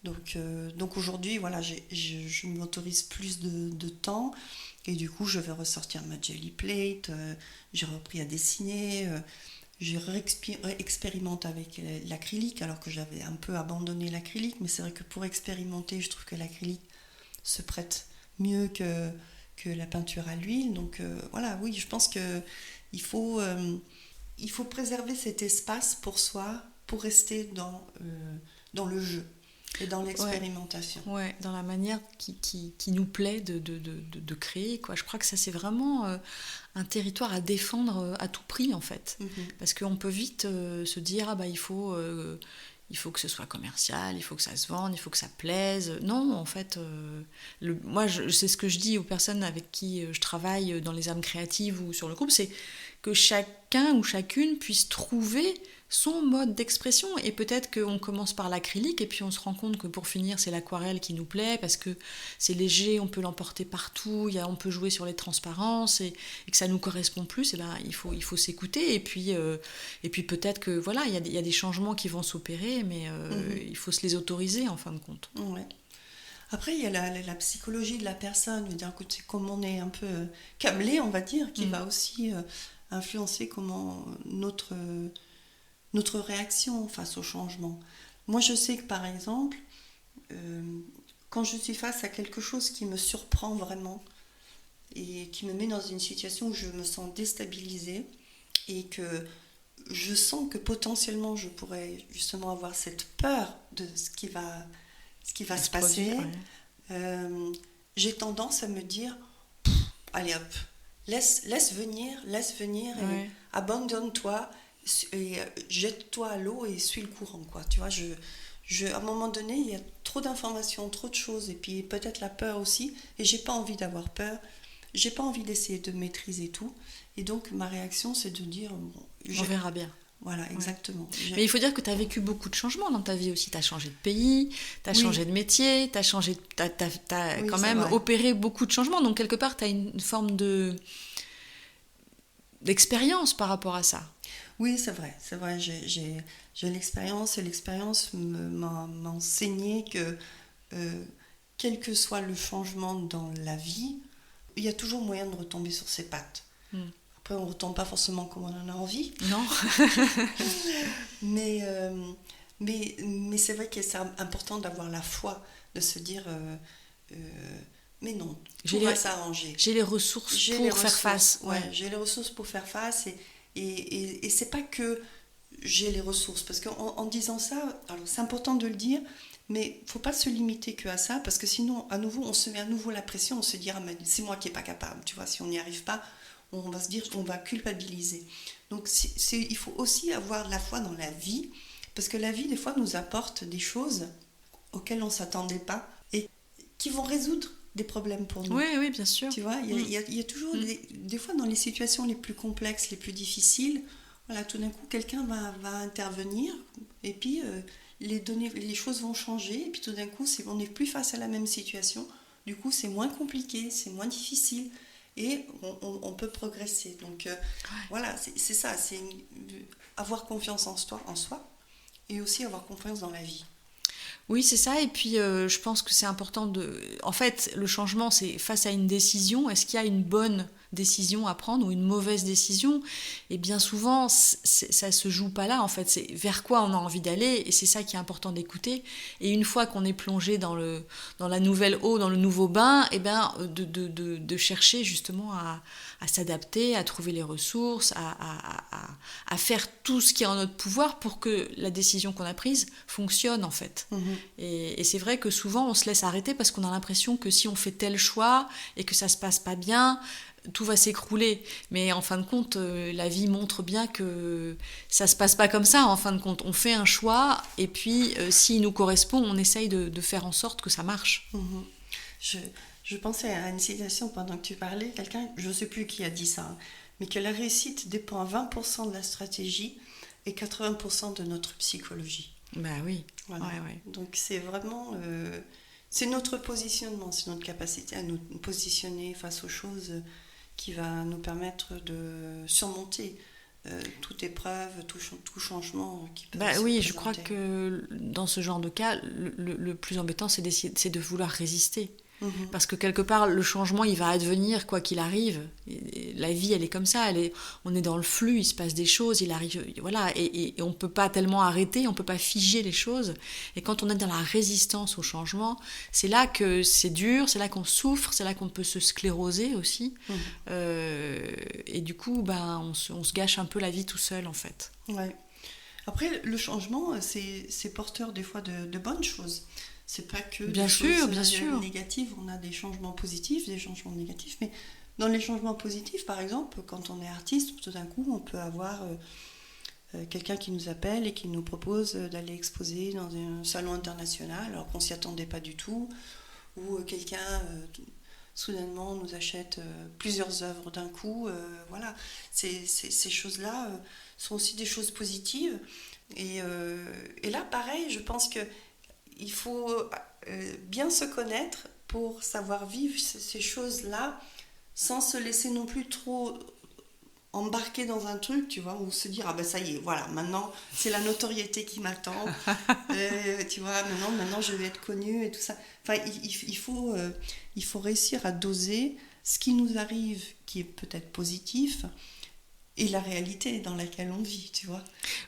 Donc aujourd'hui, voilà, je m'autorise plus de temps. Et du coup, je vais ressortir ma jelly plate. J'ai repris à dessiner. Je réexpérimente avec l'acrylique, alors que j'avais un peu abandonné l'acrylique, mais c'est vrai que pour expérimenter, je trouve que l'acrylique se prête mieux que la peinture à l'huile. Donc voilà, oui, je pense qu'il faut préserver cet espace pour soi, pour rester dans le jeu et dans l'expérimentation. Ouais, dans la manière qui nous plaît de créer, quoi. Je crois que ça, c'est vraiment un territoire à défendre à tout prix, en fait. Parce qu'on peut vite se dire, il faut que ce soit commercial, il faut que ça se vende, il faut que ça plaise. Non, en fait, moi, c'est ce que je dis aux personnes avec qui je travaille dans les âmes créatives ou sur le groupe, c'est que chacun ou chacune puisse trouver son mode d'expression, et peut-être qu'on commence par l'acrylique et puis on se rend compte que pour finir c'est l'aquarelle qui nous plaît parce que c'est léger, on peut l'emporter partout, on peut jouer sur les transparences et que ça nous correspond plus. Et là il faut s'écouter, et puis peut-être que voilà, il y a des changements qui vont s'opérer, mais il faut se les autoriser en fin de compte. Après, il y a la psychologie de la personne. Je veux dire, c'est comme on est un peu câblé, on va dire, qui va aussi influencer comment notre réaction face au changement. Moi, je sais que par exemple, quand je suis face à quelque chose qui me surprend vraiment et qui me met dans une situation où je me sens déstabilisée et que je sens que potentiellement je pourrais justement avoir cette peur de ce qui va se passer, j'ai tendance à me dire allez hop, laisse venir et abandonne-toi et jette-toi à l'eau et suis le courant, quoi. Tu vois, à un moment donné, il y a trop d'informations, trop de choses, et puis peut-être la peur aussi, et j'ai pas envie d'avoir peur, j'ai pas envie d'essayer de maîtriser tout, et donc ma réaction c'est de dire on verra bien. Voilà, exactement. Mais il faut dire que tu as vécu beaucoup de changements dans ta vie aussi. Tu as changé de pays, tu as changé de métier, tu as quand même opéré beaucoup de changements. Donc, quelque part, tu as une forme d'expérience par rapport à ça. Oui, c'est vrai. J'ai l'expérience, et l'expérience m'a enseigné que quel que soit le changement dans la vie, il y a toujours moyen de retomber sur ses pattes. Après, on ne retombe pas forcément comme on en a envie. Non. mais c'est vrai que c'est important d'avoir la foi, de se dire mais non, tout va s'arranger. J'ai les ressources pour faire face. J'ai les ressources pour faire face, et c'est pas que j'ai les ressources, parce qu'en disant ça, alors c'est important de le dire, Mais il ne faut pas se limiter que à ça, parce que sinon, à nouveau, on se met à nouveau la pression, on se dit, ah, mais c'est moi qui n'ai pas capable, tu vois, si on n'y arrive pas, on va se dire, on va culpabiliser. Donc il faut aussi avoir de la foi dans la vie, parce que la vie, des fois, nous apporte des choses auxquelles on ne s'attendait pas, et qui vont résoudre des problèmes pour nous. Oui, oui, bien sûr. Tu vois, il y a toujours, des fois, dans les situations les plus complexes, les plus difficiles, voilà, tout d'un coup, quelqu'un va intervenir, et puis les choses vont changer, et puis tout d'un coup, on n'est plus face à la même situation. Du coup, c'est moins compliqué, c'est moins difficile, et on peut progresser. Donc, voilà, c'est ça, c'est avoir confiance en soi, et aussi avoir confiance dans la vie. Oui, c'est ça. Et puis, je pense que c'est important de... En fait, le changement, c'est face à une décision. Est-ce qu'il y a une bonne décision à prendre ou une mauvaise décision? Et bien souvent, ça se joue pas là. En fait, c'est vers quoi on a envie d'aller. Et c'est ça qui est important d'écouter. Et une fois qu'on est plongé dans la nouvelle eau, dans le nouveau bain, eh ben, de chercher justement à s'adapter, à trouver les ressources, à faire tout ce qui est en notre pouvoir pour que la décision qu'on a prise fonctionne, en fait. Et c'est vrai que souvent on se laisse arrêter parce qu'on a l'impression que si on fait tel choix et que ça se passe pas bien, tout va s'écrouler. Mais en fin de compte, la vie montre bien que ça se passe pas comme ça. En fin de compte, on fait un choix et puis s'il nous correspond, on essaye de faire en sorte que ça marche. Je pensais à une citation pendant que tu parlais, quelqu'un, je ne sais plus qui a dit ça, hein, mais que la réussite dépend à 20% de la stratégie et 80% de notre psychologie. Bah oui. Voilà. Ouais. Donc c'est vraiment... c'est notre positionnement, c'est notre capacité à nous positionner face aux choses qui va nous permettre de surmonter toute épreuve, tout changement qui peut se présenter. Oui, je crois que dans ce genre de cas, le plus embêtant, c'est de vouloir résister. Parce que quelque part, le changement, il va advenir quoi qu'il arrive. Et la vie, elle est comme ça. On est dans le flux, il se passe des choses, il arrive, voilà. Et on ne peut pas tellement arrêter, on ne peut pas figer les choses. Et quand on est dans la résistance au changement, c'est là que c'est dur, c'est là qu'on souffre, c'est là qu'on peut se scléroser aussi. Et du coup, on se gâche un peu la vie tout seul, en fait. Ouais. Après, le changement, c'est porteur des fois de bonnes choses. C'est pas que bien des sûr, choses négatives, on a des changements positifs, des changements négatifs, mais dans les changements positifs, par exemple, quand on est artiste, tout d'un coup, on peut avoir quelqu'un qui nous appelle et qui nous propose d'aller exposer dans un salon international, alors qu'on s'y attendait pas du tout, ou quelqu'un soudainement nous achète plusieurs œuvres d'un coup, voilà. Ces choses-là sont aussi des choses positives, et là, pareil, je pense que il faut bien se connaître pour savoir vivre ces choses-là sans se laisser non plus trop embarquer dans un truc, tu vois, ou se dire, ah ben ça y est, voilà, maintenant c'est la notoriété qui m'attend, tu vois, maintenant je vais être connue et tout ça. Enfin, il faut réussir à doser ce qui nous arrive, qui est peut-être positif, et la réalité dans laquelle on vit, tu vois.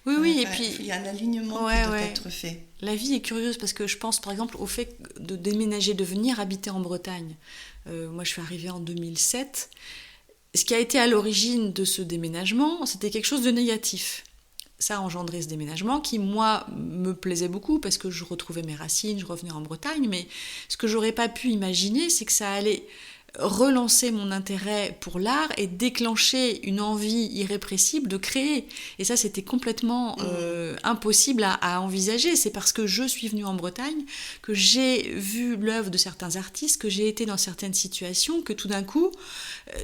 Oui, et puis... Il y a un alignement qui doit être fait. La vie est curieuse parce que je pense par exemple au fait de déménager, de venir habiter en Bretagne. Moi je suis arrivée en 2007. Ce qui a été à l'origine de ce déménagement, c'était quelque chose de négatif. Ça a engendré ce déménagement qui, moi, me plaisait beaucoup parce que je retrouvais mes racines, je revenais en Bretagne, mais ce que j'aurais pas pu imaginer, c'est que ça allait relancer mon intérêt pour l'art et déclencher une envie irrépressible de créer. Et ça, c'était complètement impossible à envisager. C'est parce que je suis venue en Bretagne, que j'ai vu l'œuvre de certains artistes, que j'ai été dans certaines situations, que tout d'un coup,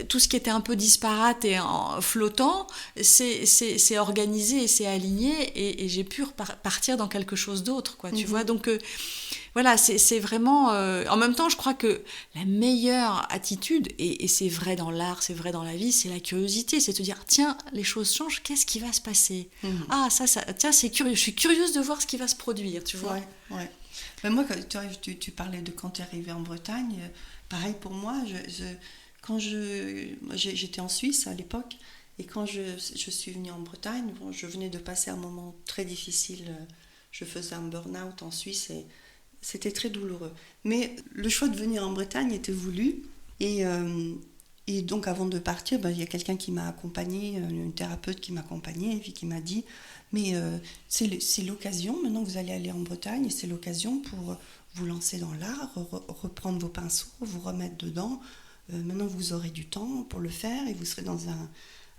tout ce qui était un peu disparate et flottant, c'est organisé et c'est aligné et j'ai pu partir dans quelque chose d'autre, quoi, tu vois. Donc, voilà, c'est vraiment... en même temps, je crois que la meilleure attitude, et c'est vrai dans l'art, c'est vrai dans la vie, c'est la curiosité. C'est de se dire, tiens, les choses changent, qu'est-ce qui va se passer ? Ah, ça, tiens, c'est curieux. Je suis curieuse de voir ce qui va se produire, tu vois. Ouais. Mais moi, tu parlais de quand tu es arrivée en Bretagne. Pareil pour moi, j'étais en Suisse à l'époque, et quand je suis venue en Bretagne, je venais de passer un moment très difficile. Je faisais un burn-out en Suisse et c'était très douloureux. Mais le choix de venir en Bretagne était voulu. Et Et donc avant de partir, il y a quelqu'un qui m'a accompagnée, une thérapeute qui m'a accompagnée, et puis qui m'a dit, mais c'est l'occasion, maintenant vous allez aller en Bretagne, et c'est l'occasion pour vous lancer dans l'art, reprendre vos pinceaux, vous remettre dedans. Maintenant vous aurez du temps pour le faire, et vous serez dans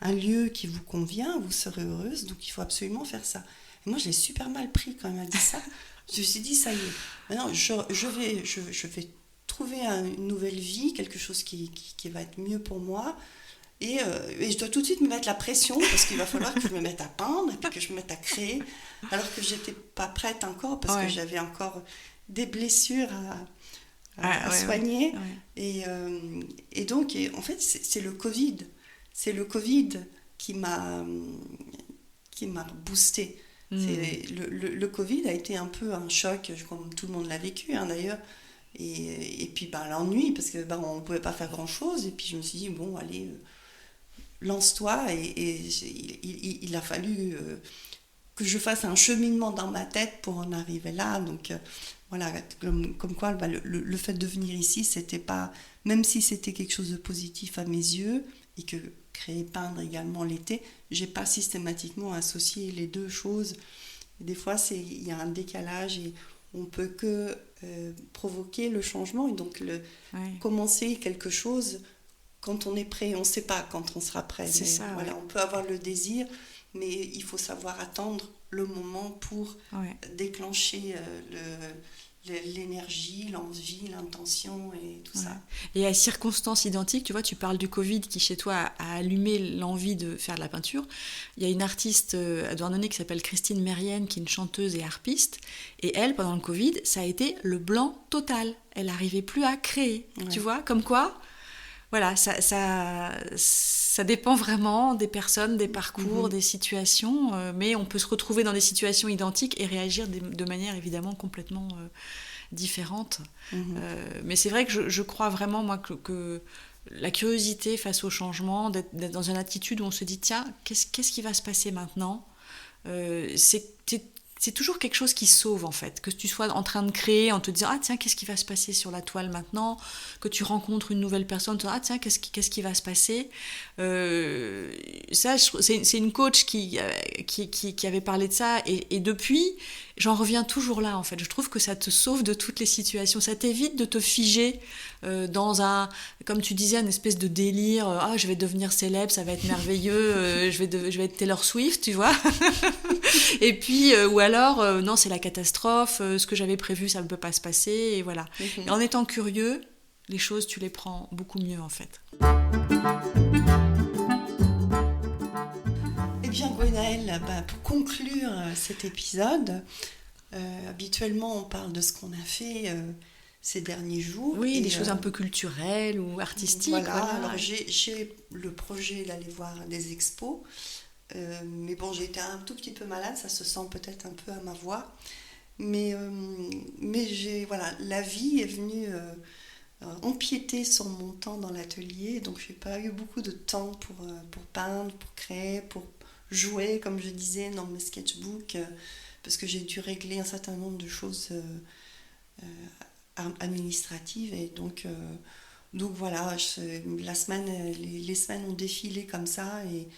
un lieu qui vous convient, vous serez heureuse, donc il faut absolument faire ça. Et moi je l'ai super mal pris quand elle m'a dit ça. Je me suis dit, ça y est, maintenant je vais trouver une nouvelle vie, quelque chose qui va être mieux pour moi. Et je dois tout de suite me mettre la pression, parce qu'il va falloir que je me mette à peindre, et puis que je me mette à créer, alors que je n'étais pas prête encore, parce que j'avais encore des blessures à soigner. Ouais. Et donc, en fait, c'est le Covid. C'est le Covid qui m'a boostée. Le Covid a été un peu un choc, comme tout le monde l'a vécu, d'ailleurs. Et puis l'ennui, parce que on ne pouvait pas faire grand chose, et puis je me suis dit bon allez, lance-toi, et il a fallu que je fasse un cheminement dans ma tête pour en arriver là. Donc voilà, comme quoi le fait de venir ici, c'était pas, même si c'était quelque chose de positif à mes yeux, et que créer, peindre également l'été, j'ai pas systématiquement associé les deux choses. Et des fois il y a un décalage, et on peut que provoquer le changement, et donc commencer quelque chose quand on est prêt. On ne sait pas quand on sera prêt. C'est ça, voilà, on peut avoir le désir, mais il faut savoir attendre le moment pour déclencher l'énergie, l'envie, l'intention et tout ça. Et à circonstances identiques, tu vois, tu parles du Covid qui chez toi a allumé l'envie de faire de la peinture. Il y a une artiste à Douarnenez qui s'appelle Christine Mérienne, qui est une chanteuse et harpiste, et elle, pendant le Covid, ça a été le blanc total. Elle n'arrivait plus à créer, tu vois, comme quoi, voilà, ça dépend vraiment des personnes, des parcours, des situations, mais on peut se retrouver dans des situations identiques et réagir de manière évidemment complètement différente. Mais c'est vrai que je crois vraiment, moi, que la curiosité face au changement, d'être dans une attitude où on se dit tiens, qu'est-ce qui va se passer maintenant, c'est toujours quelque chose qui sauve, en fait. Que tu sois en train de créer en te disant ah tiens, qu'est-ce qui va se passer sur la toile maintenant, que tu rencontres une nouvelle personne, tu te dis ah tiens, qu'est-ce qui va se passer. Ça, c'est une coach qui avait parlé de ça, et depuis j'en reviens toujours là, en fait. Je trouve que ça te sauve de toutes les situations, ça t'évite de te figer dans un, comme tu disais, une espèce de délire, ah je vais devenir célèbre, ça va être merveilleux, je vais être Taylor Swift, tu vois. Et puis ou alors non, c'est la catastrophe, ce que j'avais prévu ça ne peut pas se passer, et voilà. Et en étant curieux, les choses tu les prends beaucoup mieux, en fait. Eh bien Gwenaëlle, pour conclure cet épisode, habituellement on parle de ce qu'on a fait ces derniers jours. Oui, des choses un peu culturelles ou artistiques. Voilà. Alors j'ai le projet d'aller voir des expos, mais bon, j'ai été un tout petit peu malade, ça se sent peut-être un peu à ma voix, mais la vie est venue empiéter sur mon temps dans l'atelier, donc j'ai pas eu beaucoup de temps pour peindre, pour créer, pour jouer, comme je disais, dans mes sketchbooks, parce que j'ai dû régler un certain nombre de choses administratives, et donc voilà, les semaines ont défilé comme ça, et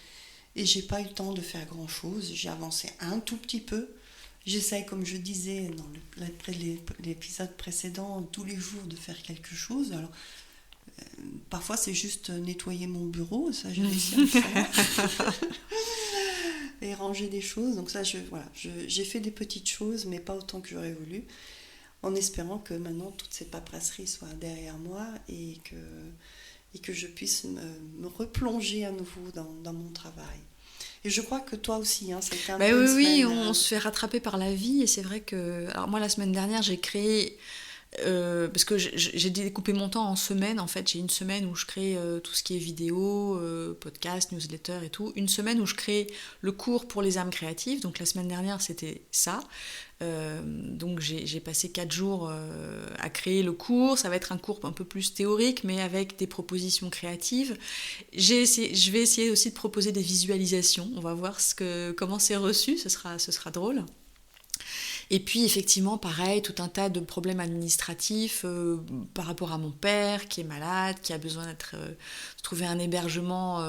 j'ai pas eu le temps de faire grand chose. J'ai avancé un tout petit peu. J'essaye, comme je disais dans l'épisode précédent, tous les jours de faire quelque chose. Alors parfois c'est juste nettoyer mon bureau, ça j'ai réussi à le faire. Et ranger des choses. Donc ça, j'ai fait des petites choses, mais pas autant que j'aurais voulu, en espérant que maintenant toutes ces paperasseries soient derrière moi, et que je puisse me replonger à nouveau dans mon travail. Et je crois que toi aussi, c'était un peu une semaine... Oui, on se fait rattraper par la vie, et c'est vrai que... Alors moi, la semaine dernière, j'ai créé... parce que j'ai découpé mon temps en semaines, en fait. J'ai une semaine où je crée tout ce qui est vidéo, podcast, newsletter et tout. Une semaine où je crée le cours pour les âmes créatives. Donc la semaine dernière, c'était ça. Donc j'ai passé 4 jours à créer le cours. Ça va être un cours un peu plus théorique, mais avec des propositions créatives. Je vais essayer aussi de proposer des visualisations. On va voir comment c'est reçu, ce sera drôle. Et puis effectivement, pareil, tout un tas de problèmes administratifs par rapport à mon père qui est malade, qui a besoin de trouver un hébergement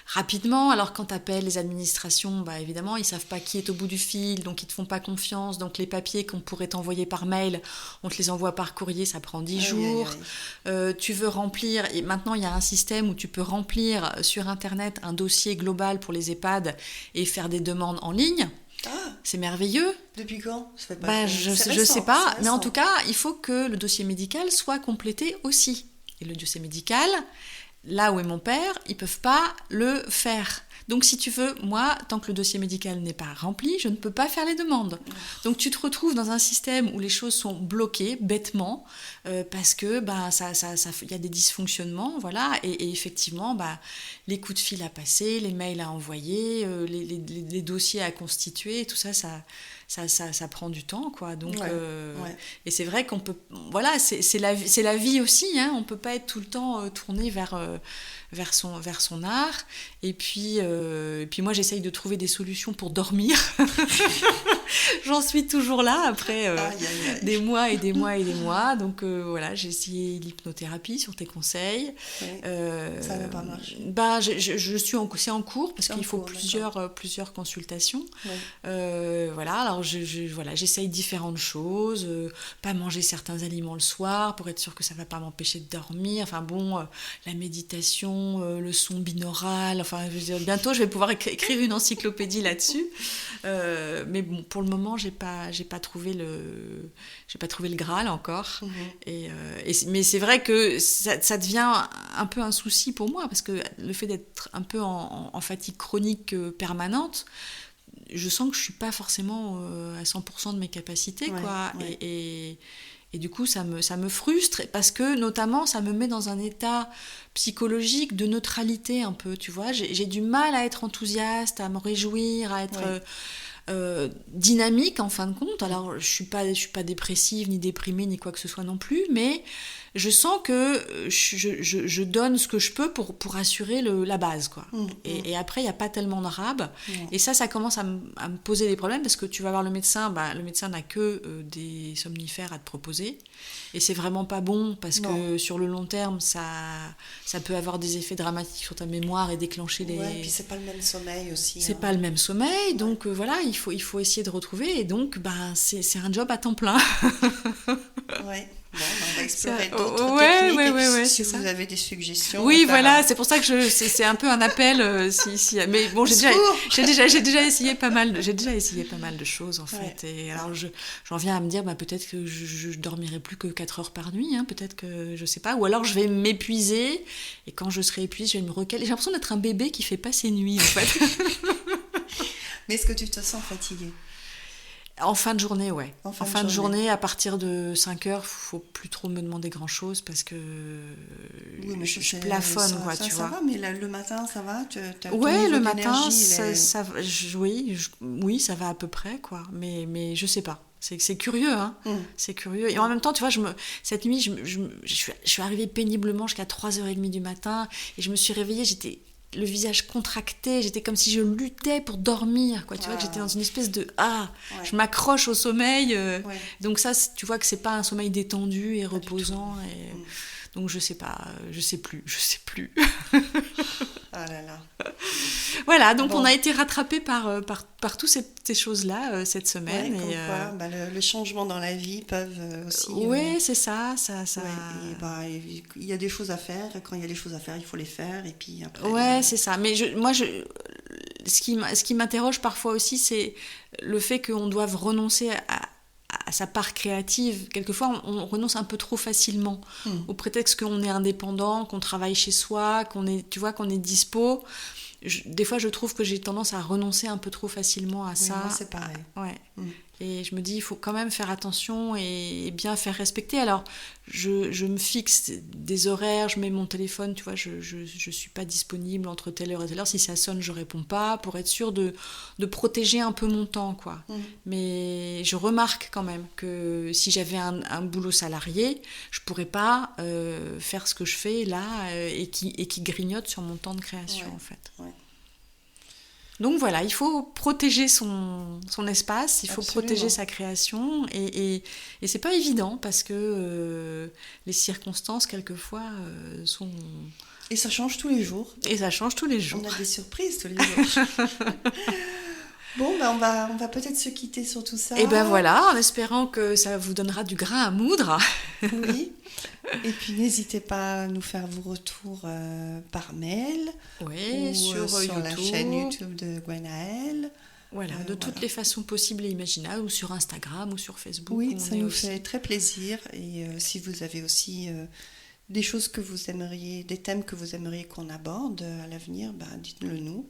rapidement. Alors quand tu appelles les administrations, bah, évidemment, ils savent pas qui est au bout du fil, donc ils te font pas confiance. Donc les papiers qu'on pourrait t'envoyer par mail, on te les envoie par courrier, ça prend 10 jours. Tu veux remplir, et maintenant il y a un système où tu peux remplir sur Internet un dossier global pour les EHPAD et faire des demandes en ligne. C'est merveilleux. Depuis quand? Ça fait pas bah, je sais pas, mais en tout cas, il faut que le dossier médical soit complété aussi. Et le dossier médical, là où est mon père, ils peuvent pas le faire. Donc si tu veux, moi, tant que le dossier médical n'est pas rempli, je ne peux pas faire les demandes. Donc tu te retrouves dans un système où les choses sont bloquées bêtement parce que y a des dysfonctionnements, voilà, et effectivement, les coups de fil à passer, les mails à envoyer, les dossiers à constituer, tout ça prend du temps, quoi. Donc et c'est vrai qu'on peut, voilà, c'est la vie aussi, hein. On peut pas être tout le temps tourné vers son art. Et puis moi, j'essaye de trouver des solutions pour dormir. J'en suis toujours là après des mois et des mois et des mois. Donc voilà, j'ai essayé l'hypnothérapie sur tes conseils. Ça n'a pas marché. C'est en cours parce qu'il faut plusieurs consultations. Voilà, alors j'essaye différentes choses. Pas manger certains aliments le soir pour être sûre que ça ne va pas m'empêcher de dormir. Enfin bon, la méditation, le son binaural. Enfin, je veux dire, bientôt je vais pouvoir écrire une encyclopédie là-dessus. Mais bon, pour le moment, j'ai pas trouvé le Graal encore. Mais c'est vrai que ça devient un peu un souci pour moi parce que le fait d'être un peu en fatigue chronique permanente, je sens que je suis pas forcément à 100% de mes capacités, quoi. Et du coup, ça me frustre parce que, notamment, ça me met dans un état psychologique de neutralité un peu, tu vois. J'ai du mal à être enthousiaste, à me réjouir, à être dynamique, en fin de compte. Alors, je suis pas dépressive, ni déprimée, ni quoi que ce soit non plus, mais je sens que je donne ce que je peux pour assurer la base, quoi. Et après, il n'y a pas tellement de rab. Et ça commence à me poser des problèmes parce que tu vas voir le médecin, le médecin n'a que des somnifères à te proposer. Et c'est vraiment pas bon parce que sur le long terme, ça peut avoir des effets dramatiques sur ta mémoire et déclencher des... Ouais, et puis c'est pas le même sommeil aussi. C'est pas le même sommeil, donc voilà, il faut essayer de retrouver. Et donc, c'est un job à temps plein. Ouais. Bon, on va explorer d'autres techniques. Si vous avez des suggestions. Oui, voilà, c'est pour ça que c'est un peu un appel. Mais bon, j'ai déjà essayé pas mal de choses en fait. Et alors j'en viens à me dire, peut-être que je dormirai plus que 4 heures par nuit. Hein, peut-être que je sais pas. Ou alors je vais m'épuiser et quand je serai épuisée, je vais me recaler. J'ai l'impression d'être un bébé qui fait pas ses nuits en fait. Mais est-ce que tu te sens fatiguée? En fin de journée, ouais. En fin de journée, à partir de 5 heures, faut plus trop me demander grand-chose parce que je plafonne, quoi, tu vois. Ça va, mais le matin, ça va? Ouais, le matin, oui, ça va à peu près, quoi. Mais je sais pas. C'est curieux, hein. C'est curieux. Et en même temps, tu vois, cette nuit, je suis arrivée péniblement jusqu'à 3h30 du matin et je me suis réveillée, j'étais le visage contracté, j'étais comme si je luttais pour dormir, quoi. Tu vois que j'étais dans une espèce de je m'accroche au sommeil. Donc ça, tu vois que c'est pas un sommeil détendu et reposant. Et donc je sais pas, je sais plus. Ah là là. Voilà, donc on a été rattrapés par toutes ces choses-là cette semaine. Ouais, comme quoi, le changement dans la vie peuvent aussi... Oui, c'est ça. Il y a des choses à faire, et quand il y a des choses à faire, il faut les faire, et puis après... Ouais, c'est ça. Mais ce qui m'interroge parfois aussi, c'est le fait qu'on doive renoncer à sa part créative. Quelquefois, on renonce un peu trop facilement, au prétexte qu'on est indépendant, qu'on travaille chez soi, qu'on est dispo. Des fois, je trouve que j'ai tendance à renoncer un peu trop facilement à ça. Moi, c'est pareil. Et je me dis, il faut quand même faire attention et bien faire respecter. Alors, je me fixe des horaires, je mets mon téléphone, tu vois, je suis pas disponible entre telle heure et telle heure. Si ça sonne, je réponds pas, pour être sûre de protéger un peu mon temps, quoi. Mais je remarque quand même que si j'avais un boulot salarié, je pourrais pas faire ce que je fais là et qui grignote sur mon temps de création, en fait. Ouais. Donc voilà, il faut protéger son espace, il faut Absolument. protéger sa création, et c'est pas évident parce que les circonstances quelquefois sont... Et ça change tous les jours. Et ça change tous les jours. On a des surprises tous les jours. Bon, ben on va peut-être se quitter sur tout ça. Et ben voilà, en espérant que ça vous donnera du grain à moudre. Oui. Et puis n'hésitez pas à nous faire vos retours par mail Oui, ou sur YouTube. la chaîne YouTube de Gwenaëlle. Voilà, de toutes les façons possibles et imaginables, ou sur Instagram ou sur Facebook. Oui, où ça on est nous aussi. fait très plaisir. Et si vous avez aussi des choses que vous aimeriez, des thèmes que vous aimeriez qu'on aborde à l'avenir, ben, dites-le nous.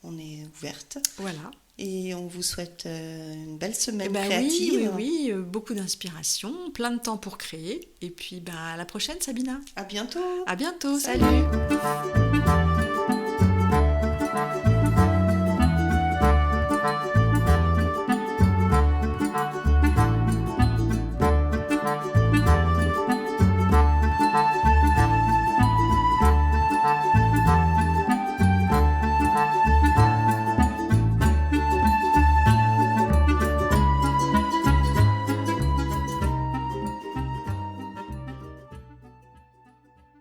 On est ouverte. Voilà. Et on vous souhaite une belle semaine Eh ben créative. oui, beaucoup d'inspiration, plein de temps pour créer. Et puis à la prochaine, Sabina. À bientôt. À bientôt, Salut. salut.